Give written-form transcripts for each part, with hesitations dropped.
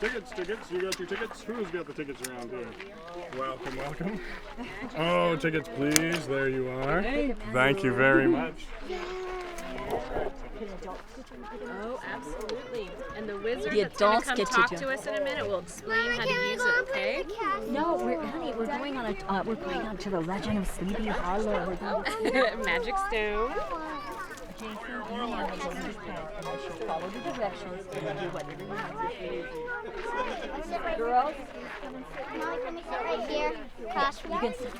Tickets. You got your tickets? Who's got the tickets around here? Welcome. Oh, tickets, please. There you are. Thank you very much. Oh, absolutely. And the wizard that's going to come talk to us in a minute will explain how to use it, okay? No, we're going on to the Legend of Sleepy Hollow. Magic stone. Jason, you and I will just and I shall follow the directions and do whatever you need. Girls, Molly, can we sit right here? Across from you can sit.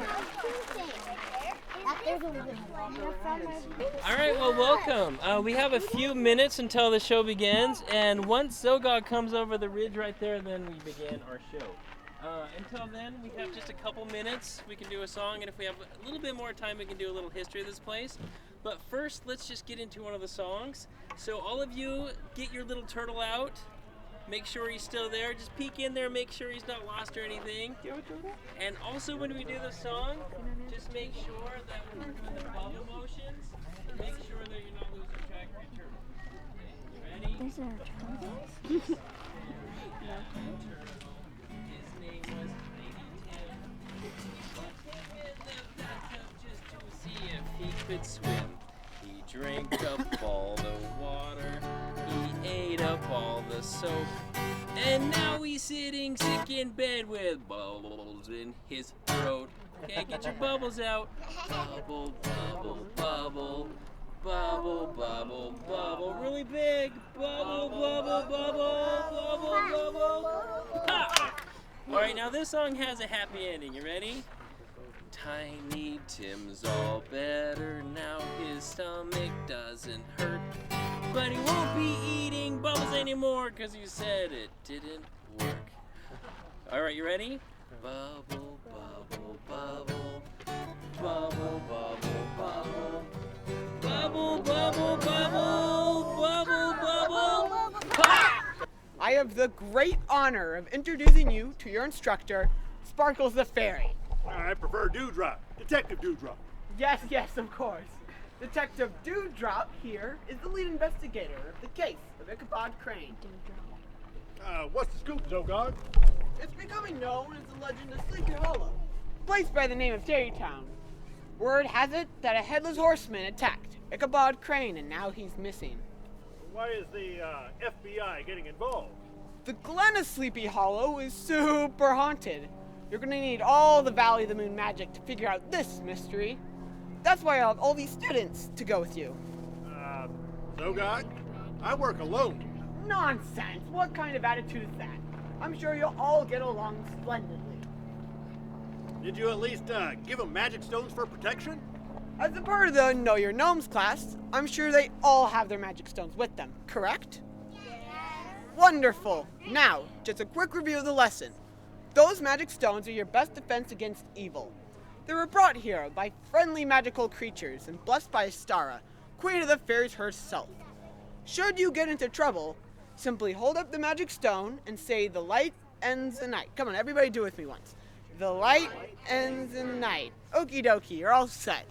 All right, well, welcome. We have a few minutes until the show begins, and once Zogog comes over the ridge right there, then we begin our show. Until then, we have just a couple minutes. We can do a song, and if we have a little bit more time, we can do a little history of this place. But first, let's just get into one of the songs. So all of you, get your little turtle out. Make sure he's still there. Just peek in there, make sure he's not lost or anything. And also when we do the song, just make sure that when we're doing the bubble motions, make sure that you're not losing track of your turtle. Ready? Is there a turtle? His name was Lady Tim. Put him in the bathtub just to see if he could swim. He drank up all the water. He ate up all the soap. And now he's sitting sick in bed with bubbles in his throat. Okay, get your bubbles out. Bubble, bubble, bubble. Bubble, bubble, bubble. Really big. Bubble, bubble, bubble. Bubble, bubble. Ha! All right, now this song has a happy ending. You ready? Tiny Tim's all better now. His stomach doesn't hurt. But he won't be eating bubbles anymore because you said it didn't work. All right, you ready? Bubble, bubble, bubble. Bubble, bubble, bubble. Bubble, bubble, bubble. Bubble, bubble. Ha! I have the great honor of introducing you to your instructor, Sparkles the Fairy. I prefer Dewdrop. Detective Dewdrop. Yes, of course. Detective Dewdrop here is the lead investigator of the case of Ichabod Crane. What's the scoop, Zogog? It's becoming known as the legend of Sleepy Hollow, placed by the name of Tarrytown. Word has it that a headless horseman attacked Ichabod Crane and now he's missing. Why is the FBI getting involved? The Glen of Sleepy Hollow is super haunted. You're gonna need all the Valley of the Moon magic to figure out this mystery. That's why I have all these students to go with you. Zogog, I work alone. Nonsense! What kind of attitude is that? I'm sure you'll all get along splendidly. Did you at least give them magic stones for protection? As a part of the Know Your Gnomes class, I'm sure they all have their magic stones with them, correct? Yes. Wonderful! Now, just a quick review of the lesson. Those magic stones are your best defense against evil. They were brought here by friendly magical creatures and blessed by Astara, queen of the fairies herself. Should you get into trouble, simply hold up the magic stone and say, "The light ends the night." Come on, everybody do it with me once. The light ends the night. Okie dokie, you're all set.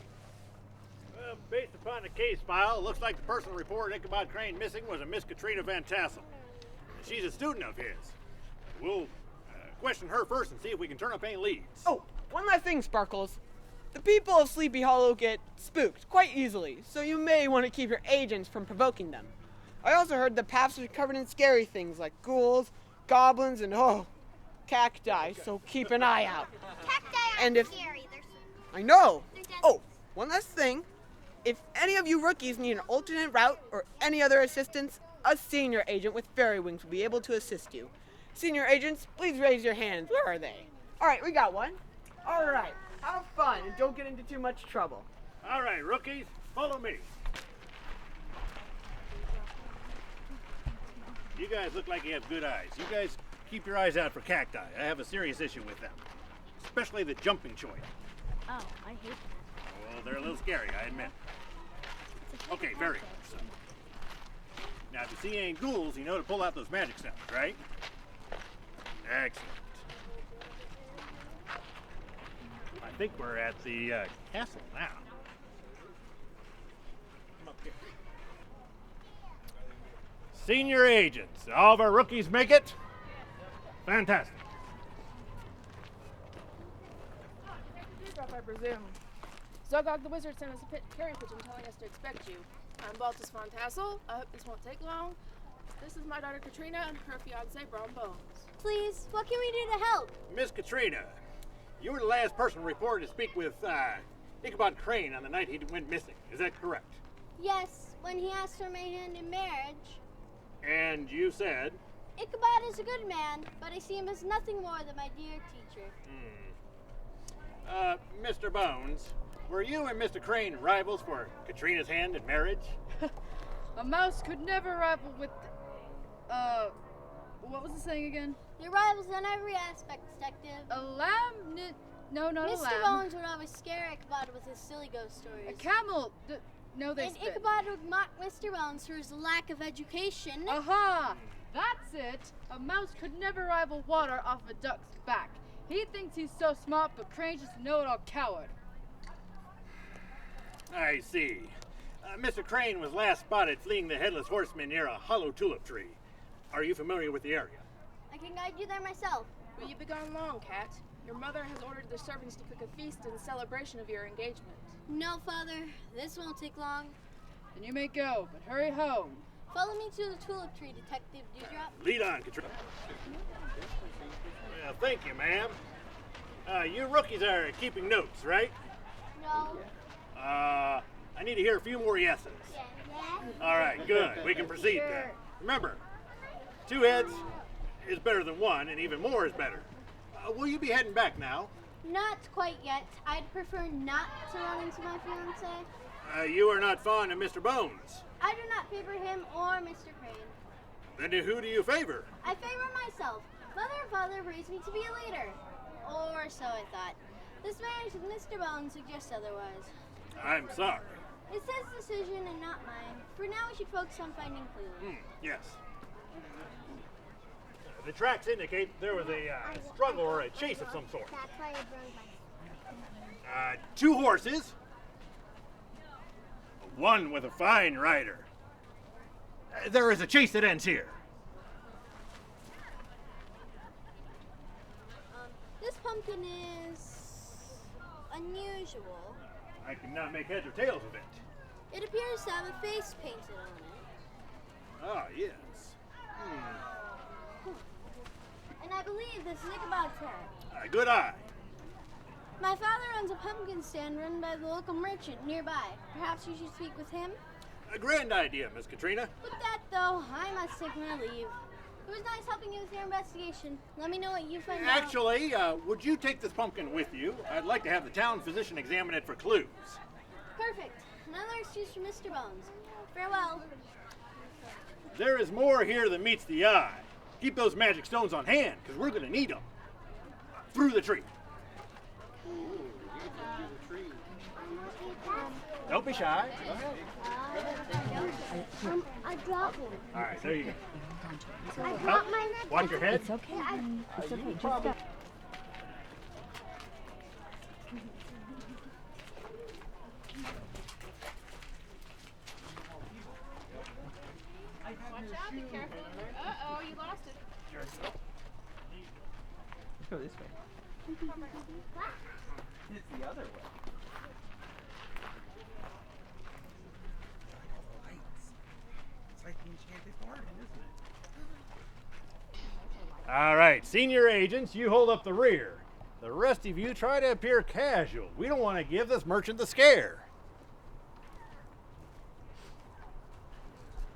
Well, based upon the case file, it looks like the person who reported Ichabod Crane missing was a Miss Katrina Van Tassel. She's a student of his. We'll question her first and see if we can turn up any leads. Oh, one last thing, Sparkles. The people of Sleepy Hollow get spooked quite easily, so you may want to keep your agents from provoking them. I also heard the paths are covered in scary things like ghouls, goblins, and cacti, so keep an eye out. Cacti And aren't if- scary. I know. Oh, one last thing. If any of you rookies need an alternate route or any other assistance, a senior agent with fairy wings will be able to assist you. Senior agents, please raise your hands. Where are they? All right, we got one. All right, have fun and don't get into too much trouble. All right, rookies, follow me. You guys look like you have good eyes. You guys keep your eyes out for cacti. I have a serious issue with them, especially the jumping choy. Oh, I hate that. Well, they're a little scary, I admit. Okay, very good. So, now, if you see any ghouls, you know to pull out those magic stones, right? Excellent. I think we're at the castle now. Come up here. Senior agents, all of our rookies make it? Fantastic. Drop, I presume. Zogog the wizard sent us a carry pigeon telling us to expect you. I'm Baltus Von Tassel. I hope this won't take long. This is my daughter Katrina and her fiance Brom Bones. Please, what can we do to help? Miss Katrina, you were the last person reported to speak with Ichabod Crane on the night he went missing. Is that correct? Yes, when he asked for my hand in marriage. And you said? Ichabod is a good man, but I see him as nothing more than my dear teacher. Mr. Bones, were you and Mr. Crane rivals for Katrina's hand in marriage? A mouse could never rival with, what was the saying again? Your rivals in every aspect, detective. A lamb? No, not a Mr. lamb. Bones would always scare Ichabod with his silly ghost stories. A camel? No, they And spit. Ichabod would mock Mr. Bones for his lack of education. Aha! That's it! A mouse could never rival water off a duck's back. He thinks he's so smart, but Crane's just a know-it-all coward. I see. Mr. Crane was last spotted fleeing the Headless Horseman near a hollow tulip tree. Are you familiar with the area? I can guide you there myself. Will you be gone long, Cat? Your mother has ordered the servants to cook a feast in celebration of your engagement. No, Father. This won't take long. Then you may go, but hurry home. Follow me to the tulip tree, Detective Dewdrop. Lead on, Katrina. Well, thank you, ma'am. You rookies are keeping notes, right? No. I need to hear a few more yeses. Yes. All right, good. We can proceed then. Remember, 2 heads is better than 1, and even more is better. Will you be heading back now? Not quite yet. I'd prefer not to run into my fiancé. You are not fond of Mr. Bones. I do not favor him or Mr. Crane. Then who do you favor? I favor myself. Mother and father raised me to be a leader. Or so I thought. This marriage with Mr. Bones suggests otherwise. I'm sorry. It's his decision and not mine. For now, we should focus on finding clues. Yes. The tracks indicate there was a struggle or a chase of some sort. That's why I broke my 2 horses. 1 with a fine rider. There is a chase that ends here. This pumpkin is unusual. I cannot make heads or tails of it. It appears to have a face painted on it. Ah, yes. And I believe this is Ichabod's head. Good eye. My father owns a pumpkin stand run by the local merchant nearby. Perhaps you should speak with him? A grand idea, Miss Katrina. With that, though, I must take my leave. It was nice helping you with your investigation. Let me know what you find out. Actually, would you take this pumpkin with you? I'd like to have the town physician examine it for clues. Perfect. Another excuse for Mr. Bones. Farewell. There is more here than meets the eye. Keep those magic stones on hand, because we're going to need them. Through the tree. Don't be shy. Go ahead. I dropped it. All right, there you go. I dropped my Watch your head. It's okay. It's okay. Just go. Watch out, be careful. Uh-oh, you lost it. Let's go this way. It's the other way. It's like the enchanted garden, isn't it? All right, senior agents, you hold up the rear. The rest of you try to appear casual. We don't want to give this merchant the scare.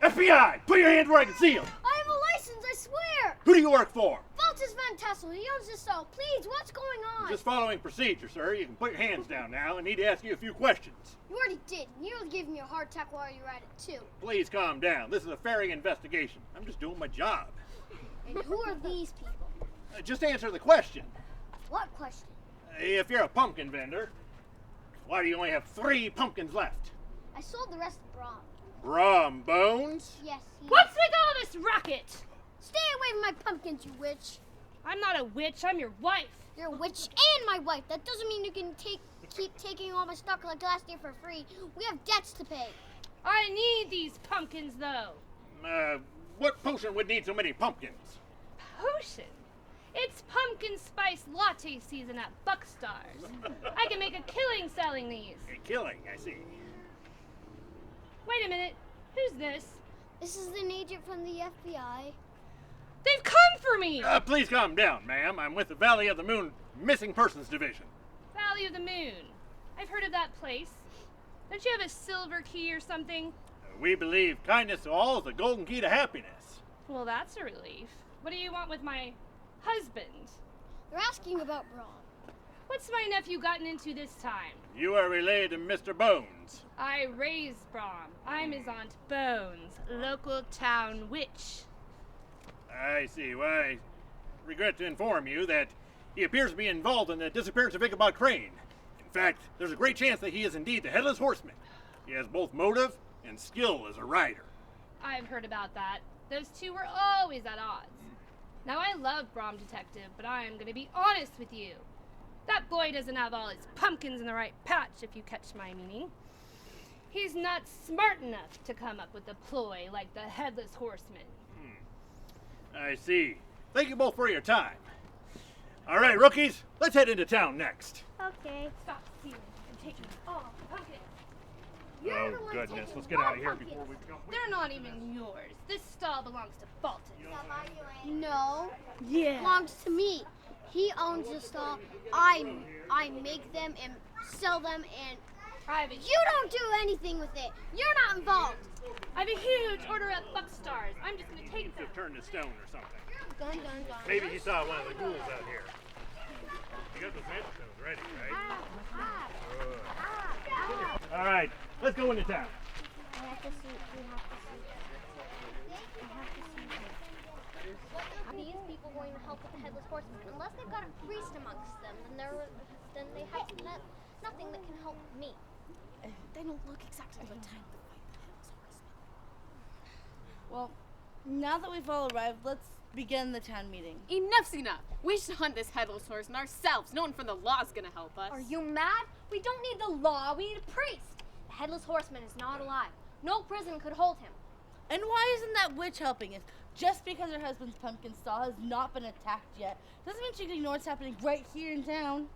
FBI, put your hands where I can see them. I have a license, I swear! Who do you work for? Baltus Van Tassel, he owns this all. Please, what's going on? Just following procedure, sir. You can put your hands down now. I need to ask you a few questions. You already did. You nearly gave me a heart attack while you were at it, too. Please calm down. This is a fairy investigation. I'm just doing my job. And who are these people? Just answer the question. What question? If you're a pumpkin vendor, why do you only have 3 pumpkins left? I sold the rest of Brom. Brom Bones? Yes, What's with all this racket? Stay away from my pumpkins, you witch. I'm not a witch, I'm your wife. You're a witch and my wife. That doesn't mean you can keep taking all my stock like last year for free. We have debts to pay. I need these pumpkins, though. What potion would need so many pumpkins? Potion? pumpkin spice latte season at Buckstar's. I can make a killing selling these. A killing, I see. Wait a minute. Who's this? This is an agent from the FBI. They've come for me! Please calm down, ma'am. I'm with the Valley of the Moon Missing Persons Division. Valley of the Moon. I've heard of that place. Don't you have a silver key or something? We believe kindness to all is the golden key to happiness. Well, that's a relief. What do you want with my husband? They're asking about Braun. What's my nephew gotten into this time? You are related to Mr. Bones. I raised Braun. I'm his Aunt Bones, local town witch. I see. Well, I regret to inform you that he appears to be involved in the disappearance of Ichabod Crane. In fact, there's a great chance that he is indeed the Headless Horseman. He has both motive and skill as a rider. I've heard about that. Those two were always at odds. Now, I love Braun Detective, but I am going to be honest with you. That boy doesn't have all his pumpkins in the right patch, if you catch my meaning. He's not smart enough to come up with a ploy like the Headless Horseman. I see. Thank you both for your time. All right, rookies, let's head into town next. Okay. Stop stealing and taking all the pumpkins. You're the Oh, one goodness. taking Let's get out of here all before we become... They're not even yours. This stall belongs to Fulton. No, Yeah. belongs to me. He owns the stall. I make them and sell them, and you don't do anything with it. You're not involved. I have a huge order at Buckstar's. I'm just going to take them. To turn to stone or something. Gun, gun, gun. Maybe he saw one of the ghouls out here. You got those magic stones ready, right? Good. All right, let's go into town. I have to see. We have to see. Are these people going to help with the Headless Horseman? Unless they've got a priest amongst them, then they have nothing that can help me. They don't look exactly the type to fight the Headless Horseman. Well, now that we've all arrived, let's begin the town meeting. Enough's enough. We should hunt this Headless Horseman ourselves. No one from the law's gonna help us. Are you mad? We don't need the law. We need a priest. The Headless Horseman is not alive. No prison could hold him. And why isn't that witch helping us? Just because her husband's pumpkin stall has not been attacked yet doesn't mean she can ignore what's happening right here in town.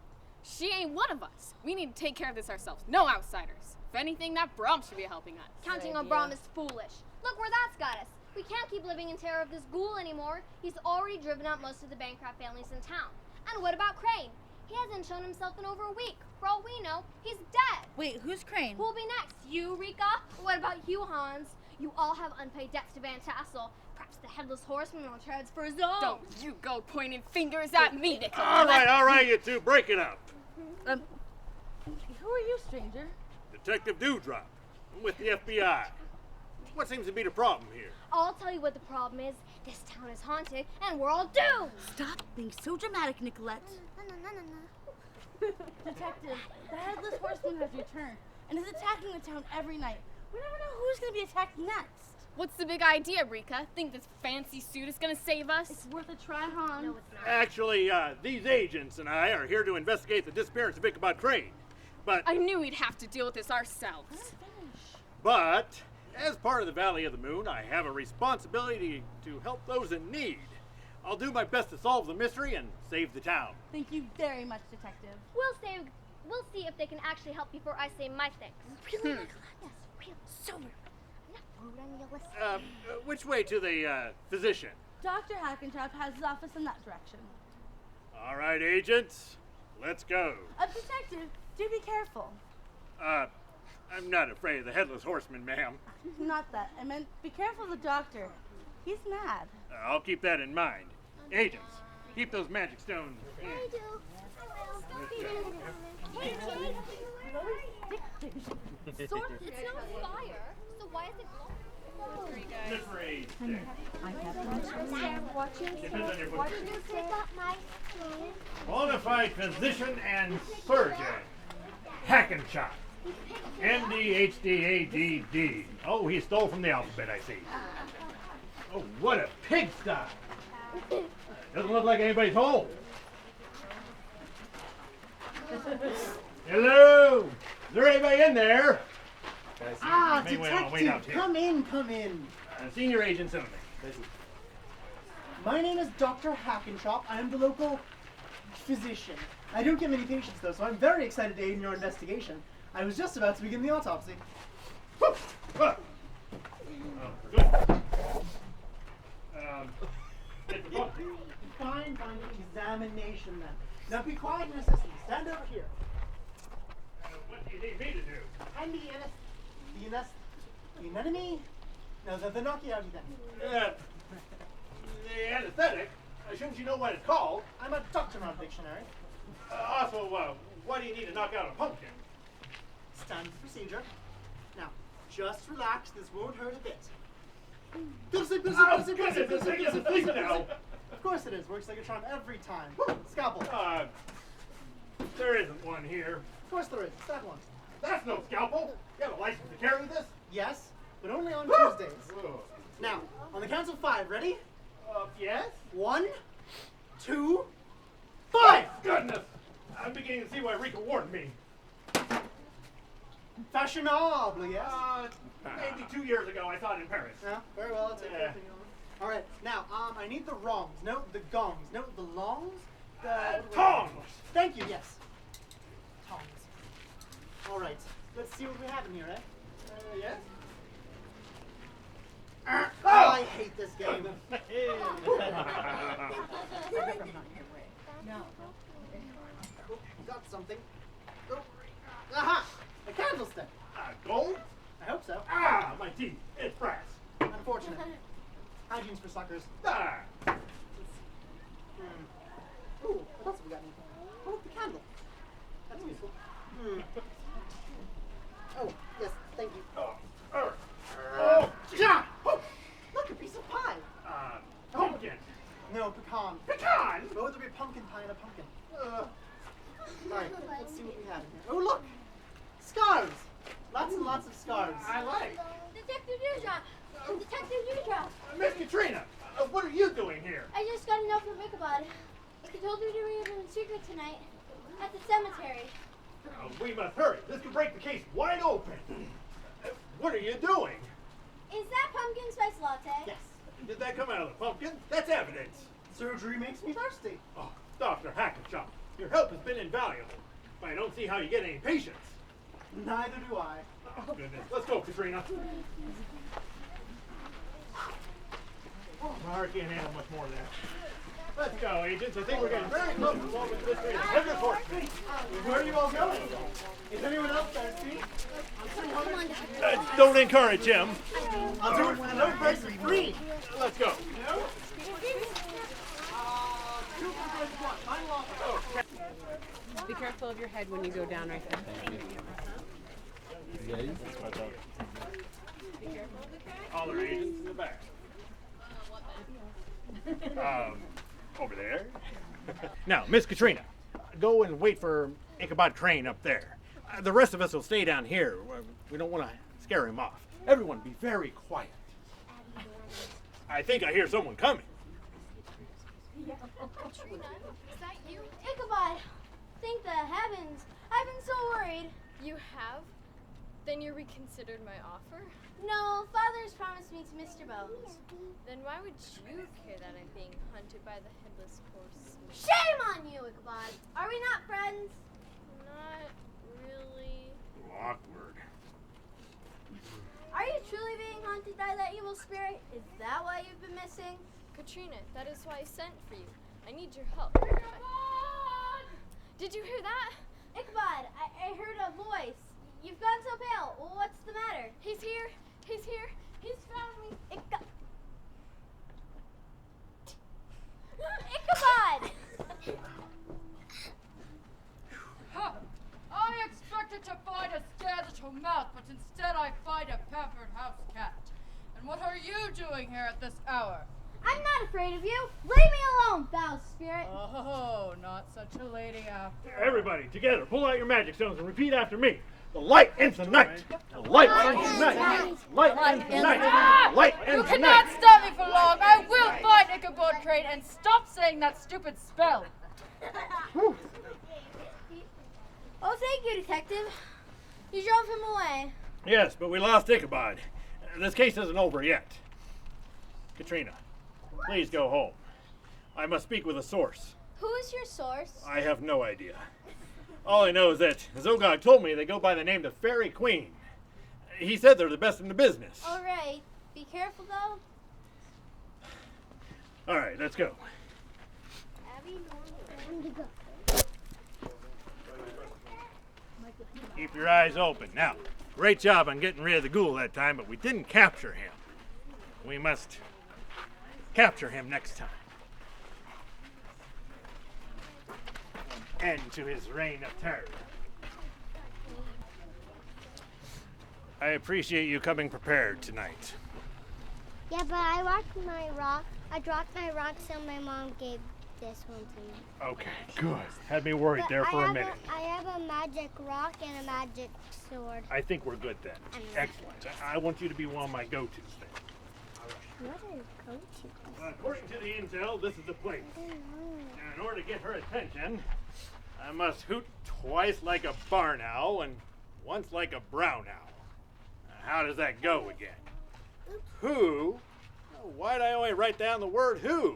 She ain't one of us. We need to take care of this ourselves. No outsiders. If anything, that Braum should be helping us. Counting on Braum is foolish. Look where that's got us. We can't keep living in terror of this ghoul anymore. He's already driven out most of the Bancroft families in town. And what about Crane? He hasn't shown himself in over a week. For all we know, he's dead. Wait, who's Crane? Who'll be next? You, Rika? What about you, Hans? You all have unpaid debts to Van Tassel. Perhaps the Headless Horseman will treads for his own. Don't you go pointing fingers at me, Nicholas. All right, you two, break it up. Who are you, stranger? Detective Dewdrop. I'm with the FBI. What seems to be the problem here? I'll tell you what the problem is. This town is haunted, and we're all doomed. Stop being so dramatic, Nicolette. Detective, the Headless Horseman has returned and is attacking the town every night. We never know who's going to be attacked next. What's the big idea, Rika? Think this fancy suit is gonna save us? It's worth a try, Han. No, it's not. Actually, these agents and I are here to investigate the disappearance of Ichabod Crane. But I knew we'd have to deal with this ourselves. But, as part of the Valley of the Moon, I have a responsibility to help those in need. I'll do my best to solve the mystery and save the town. Thank you very much, Detective. We'll see if they can actually help before I say my things. Really, Nicolette? Yes, real. So rude. I'm not rude, I'm realistic. Which way to the physician? Dr. Hackentrap has his office in that direction. All right, agents, let's go. Detective, do be careful. I'm not afraid of the Headless Horseman, ma'am. Not that. I meant be careful of the doctor. He's mad. I'll keep that in mind. Agents, keep those magic stones. I do. Hey, kid. It's not fire, so why is it glowing? Slippery. Watching Depends on your you pick up my spoon. Qualified physician and surgeon. Hackenshot. MD-HDADD. Oh, he stole from the alphabet, I see. Oh, what a pigsty. Doesn't look like anybody's home. Hello? Is there anybody in there? Detective, come in. Senior agents only. My name is Dr. Hackenshop. I am the local physician. I don't get many patients though, so I'm very excited to aid in your investigation. I was just about to begin the autopsy. Oh, good. Get the book. Fine, examination then. Now be quiet and assist me. Stand over here. What do you need me to do? And the anemone? No, the knockout then. The anesthetic? Shouldn't you know what it's called? I'm a doctor, not a dictionary. Also, why do you need to knock out a pumpkin? Standard procedure. Now, just relax. This won't hurt a bit. Go to sleep, go to sleep, go to sleep, go to sleep, go to sleep, go to sleep, go to sleep, go to sleep. Of course it is. Works like a charm every time. Scalpel. There isn't one here. Of course there is. It's that one. That's no scalpel. You have a license to carry this? Yes, but only on Tuesdays. Whoa. Now, on the count of 5, ready? Yes? 1, 2, 5! Goodness! I'm beginning to see why Rika warned me. Fashionable, yes? Maybe 2 years ago I saw it in Paris. Yeah, very well. I'll take that thing over. All right, now, I need the wrongs. Note the gongs. Note the longs. Tongs! Thank you, yes. Tongs. All right, let's see what we have in here, eh? Yes? I hate this game. Got something. Oh. Aha! A candlestick. Gold? I hope so. My teeth. It's brass. Unfortunate. Hygiene's for suckers. Ooh, what else have we got in here? Oh, look, the candle. That's useful. Oh, yes, thank you. Ja! Look, a piece of pie. Pumpkin. No, pecan. Pecan? What would there be pumpkin pie and a pumpkin? Alright, let's see what we have in here. Oh, look! Scarves! Lots and lots of scarves. I like. Detective Dewdrop! Detective Dewdrop! Miss Katrina, what are you doing here? I just got a note from Ichabod. He told me to read him in secret tonight at the cemetery. We must hurry. This could break the case wide open. What are you doing? Is that pumpkin spice latte? Yes. Did that come out of the pumpkin? That's evidence. Surgery makes me thirsty. Oh, Dr. Hackenshop, your help has been invaluable. But I don't see how you get any patients. Neither do I. Oh, goodness. Let's go, Katrina. I can't handle much more of that. Let's go, agents. I think we're getting very close to solving this mystery. Head report. Where are you all going? Is anyone else thirsty? Don't encourage him. I'll do it for the no price of 3. Let's go. No? 2 for 1. Final offer. Be careful of your head when you go down right there. All our agents in the back. Over there. Now, Miss Katrina, go and wait for Ichabod Crane up there. The rest of us will stay down here. We don't want to scare him off. Everyone be very quiet. I think I hear someone coming. Katrina, is that you? Ichabod! Thank the heavens. I've been so worried. You have? Then you reconsidered my offer? No, Father's promised me to Mr. Bones. Then why would you care that I'm being hunted by the headless horseman? Shame on you, Ichabod. Are we not friends? Not really. Awkward. Are you truly being haunted by that evil spirit? Is that why you've been missing? Katrina, that is why I sent for you. I need your help. Did you hear that? Ichabod, I heard a voice. You've gone so pale. What's the matter? He's here. He's here. He's found me. Ichabod! I expected to find a scared little mouse, but instead I find a pampered house cat. And what are you doing here at this hour? I'm not afraid of you. Leave me alone, foul spirit. Oh, not such a lady after. Everybody, together, pull out your magic stones and repeat after me. The light ends the night. The light ends the night. Light ends the night. Light You ends the cannot night. stop me for long. I will find Ichabod Crane and stop saying that stupid spell. Oh, thank you, Detective. You drove him away. Yes, but we lost Ichabod. This case isn't over yet. Katrina, please go home. I must speak with a source. Who's your source? I have no idea. All I know is that Zogog told me they go by the name the Fairy Queen. He said they're the best in the business. All right. Be careful, though. All right, let's go. Keep your eyes open. Now, great job on getting rid of the ghoul that time, but we didn't capture him. We must capture him next time. End to his reign of terror. I appreciate you coming prepared tonight. Yeah, but I dropped my rock, so my mom gave this one to me. Okay, good. Had me worried But there for a minute. I have a magic rock and a magic sword. I think we're good then. Excellent. I want you to be one of my go-tos then. What is go-to? According to the intel, this is the place. Now, in order to get her attention, I must hoot twice like a barn owl and once like a brown owl. Now, how does that go again? Who? Oh, why'd I only write down the word who?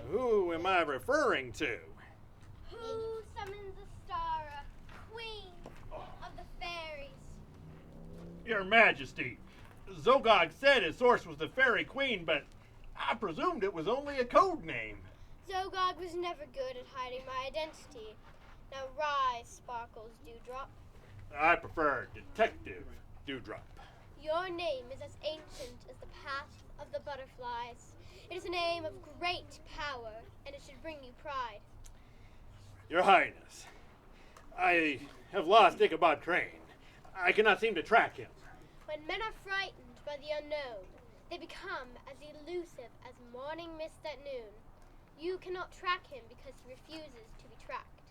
Who am I referring to? Who summons a star, a queen of the fairies? Your Majesty, Zogog said his source was the Fairy Queen, but I presumed it was only a code name. Zogog was never good at hiding my identity. Now rise, Sparkles Dewdrop. I prefer Detective Dewdrop. Your name is as ancient as the path of the butterflies. It is a name of great power, and it should bring you pride. Your Highness, I have lost Ichabod Crane. I cannot seem to track him. When men are frightened by the unknown, they become as elusive as morning mist at noon. You cannot track him because he refuses to be tracked.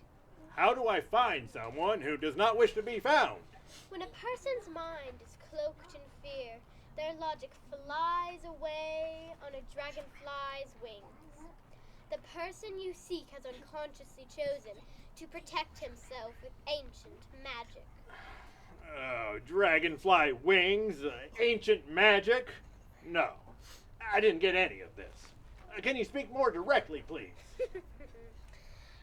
How do I find someone who does not wish to be found? When a person's mind is cloaked in fear, their logic flies away on a dragonfly's wings. The person you seek has unconsciously chosen to protect himself with ancient magic. Oh, dragonfly wings, ancient magic? No, I didn't get any of this. Can you speak more directly, please?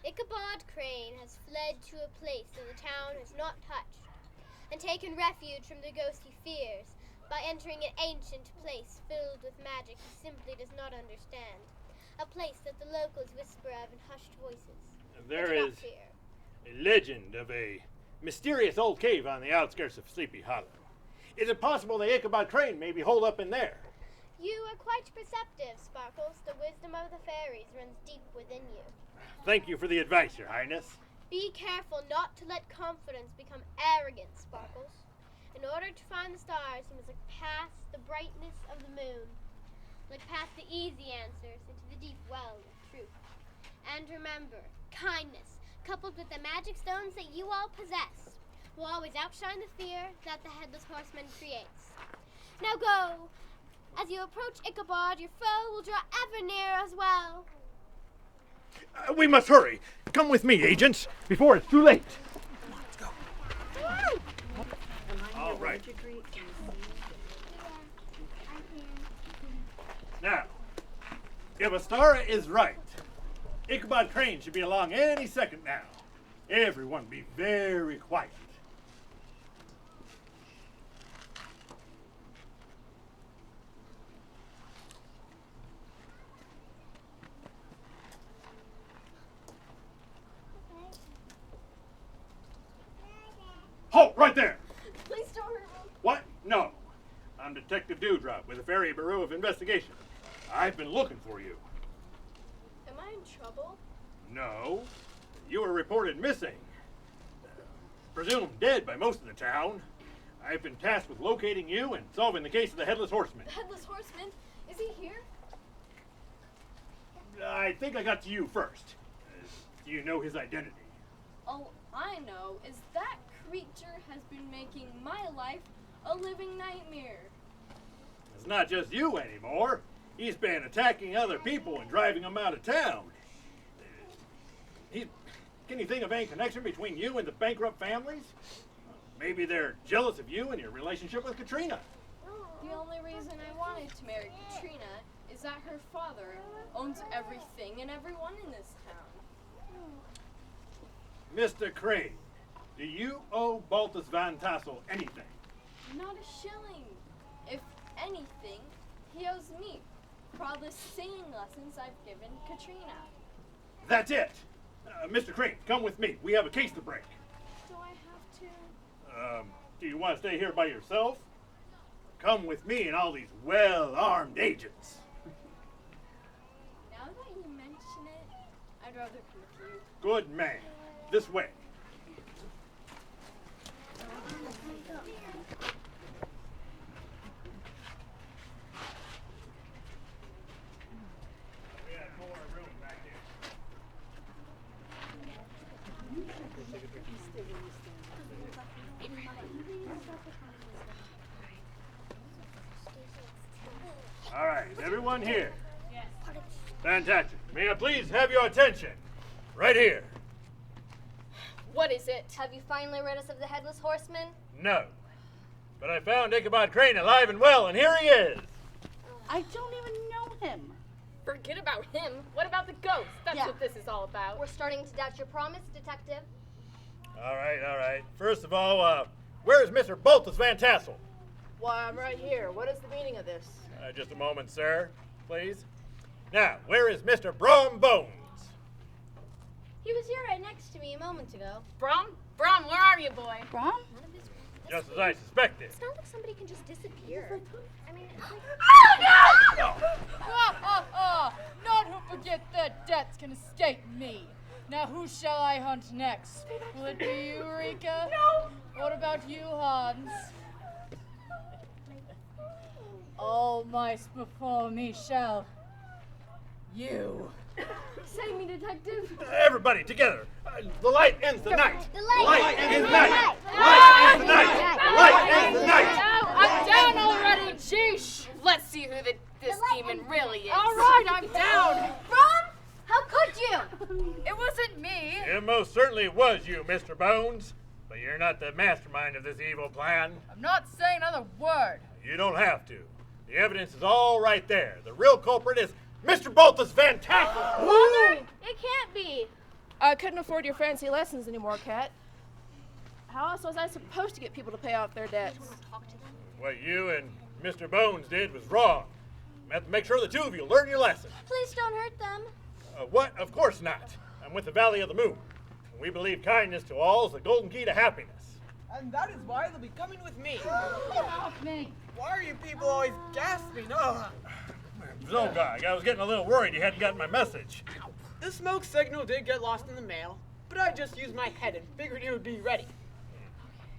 Ichabod Crane has fled to a place that the town has not touched, and taken refuge from the ghost he fears by entering an ancient place filled with magic he simply does not understand. A place that the locals whisper of in hushed voices. There They do not is fear. a legend of a mysterious old cave on the outskirts of Sleepy Hollow. Is it possible that Ichabod Crane may be holed up in there? You are quite perceptive, Sparkles. The wisdom of the fairies runs deep within you. Thank you for the advice, Your Highness. Be careful not to let confidence become arrogance, Sparkles. In order to find the stars, you must look past the brightness of the moon. Look past the easy answers into the deep well of truth. And remember, kindness, coupled with the magic stones that you all possess, will always outshine the fear that the Headless Horseman creates. Now go! As you approach Ichabod, your foe will draw ever nearer as well. We must hurry. Come with me, agents, before it's too late. Let's go. All right. Now, if Astara is right, Ichabod Crane should be along any second now. Everyone be very quiet. Halt right there! Please don't hurt me. What? No. I'm Detective Dewdrop with the Fairy Bureau of Investigation. I've been looking for you. Am I in trouble? No. You were reported missing. Presumed dead by most of the town. I've been tasked with locating you and solving the case of the Headless Horseman. The Headless Horseman? Is he here? I think I got to you first. Do you know his identity? All I know is that creature has been making my life a living nightmare. It's not just you anymore. He's been attacking other people and driving them out of town. Can you think of any connection between you and the bankrupt families? Maybe they're jealous of you and your relationship with Katrina. The only reason I wanted to marry Katrina is that her father owns everything and everyone in this town. Mr. Crane, do you owe Baltus Van Tassel anything? Not a shilling. If anything, he owes me for all the singing lessons I've given Katrina. That's it. Mr. Crane, come with me. We have a case to break. Do I have to? Do you want to stay here by yourself? Come with me and all these well-armed agents. Now that you mention it, I'd rather come with you. Good man. This way. All right, everyone here. Yes. Fantastic. May I please have your attention? Right here. What is it? Have you finally rid us of the headless horseman? No. But I found Ichabod Crane alive and well, and here he is. I don't even know him. Forget about him. What about the ghost? That's Yeah. what this is all about. We're starting to doubt your promise, detective. All right. First of all, where is Mr. Baltus Van Tassel? Why, I'm right here. What is the meaning of this? Just a moment, sir, please. Now, where is Mr. Brom Bones? He was here right next to me a moment ago. Brom, where are you, boy? Brom? Just as I suspected. It's not like somebody can just disappear. I mean, it's like... None who forget their debts can escape me. Now who shall I hunt next? Will it be you, Rika? No. What about you, Hans? All mice before me shall. You. Save me, detective. Everybody together. The light ends the night. The light, Light ends the night. Light ends the night. Light ends the night. No, I'm down already. Sheesh. Let's see who this demon really is. All right, I'm down. Brom, how could you? It wasn't me. It most certainly was you, Mr. Bones. But you're not the mastermind of this evil plan. I'm not saying another word. You don't have to. The evidence is all right there. The real culprit is Mr. Baltus Van Tassel. Mother, it can't be. I couldn't afford your fancy lessons anymore, Kat. How else was I supposed to get people to pay off their debts? What you and Mr. Bones did was wrong. You have to make sure the two of you learn your lesson. Please don't hurt them. What? Of course not. I'm with the Valley of the Moon. We believe kindness to all is the golden key to happiness. And that is why they'll be coming with me. Get off me. Why are you people always gasping? Oh. Zogag, I was getting a little worried you hadn't gotten my message. The smoke signal did get lost in the mail, but I just used my head and figured it would be ready.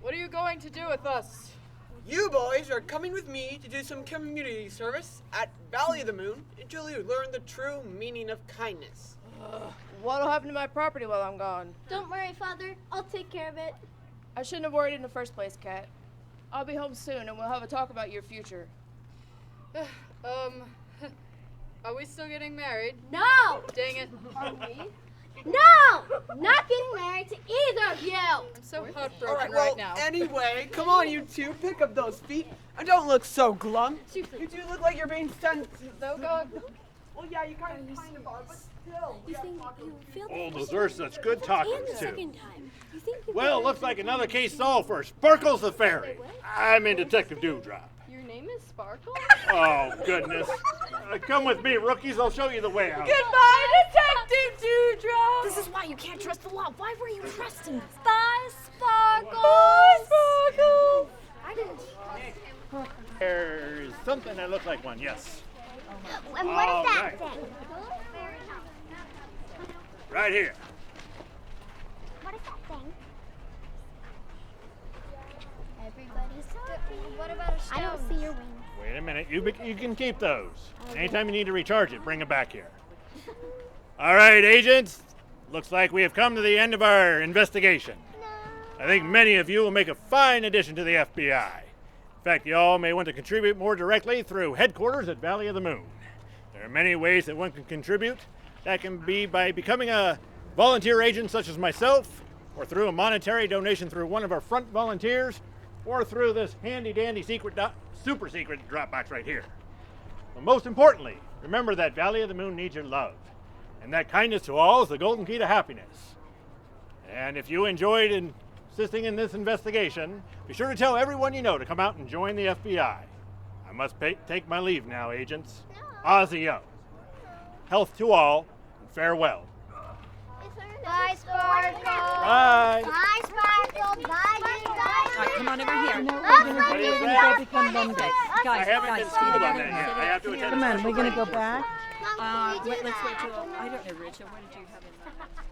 What are you going to do with us? You boys are coming with me to do some community service at Valley of the Moon until you learn the true meaning of kindness. What'll happen to my property while I'm gone? Don't worry, Father. I'll take care of it. I shouldn't have worried in the first place, Kat. I'll be home soon and we'll have a talk about your future. Are we still getting married? No! Dang it. Are we? No! Not getting married to either of you! I'm so All heartbroken right, well, right now. anyway, come on, you two, pick up those feet and don't look so glum. Seriously. You two look like you're being sent. Zogag. Well, yeah, you kind of are, but still. You think you feel Oh, those are such good talkers, and the too. second time. You think you Well, looks like another case solved for Sparkles the Fairy. I'm in Detective Dewdrop. Your name is Sparkle? Oh, goodness. Come with me, rookies. I'll show you the way out. Goodbye, Detective Dewdrop. This is why you can't trust the law. Why were you trusting us? Bye, Sparkles! Bye, Sparkle. I didn't. There's something that looks like one, yes. And what All is that right. thing? Right here. What is that thing? Everybody's happy. What about a stone? I don't see your wings. Wait a minute. You can keep those. Anytime you need to recharge it, bring it back here. All right, agents. Looks like we have come to the end of our investigation. I think many of you will make a fine addition to the FBI. In fact, you all may want to contribute more directly through headquarters at Valley of the Moon. There are many ways that one can contribute. That can be by becoming a volunteer agent such as myself, or through a monetary donation through one of our front volunteers, or through this handy-dandy super secret drop box right here. But most importantly, remember that Valley of the Moon needs your love. and that kindness to all is the golden key to happiness. And if you enjoyed assisting in this investigation, be sure to tell everyone you know to come out and join the FBI. I must take my leave now, agents. Ozzy-o. Health to all, and farewell. Bye, Sparkle. Bye. Bye, Sparkle. Bye, All right, come on over here. What is that? Become members. I Guys, haven't been schooled on that yet. I have to attend. Come on, a we're special gonna go training. back. Let's wait till, I don't know, Richard, what did you have in mind?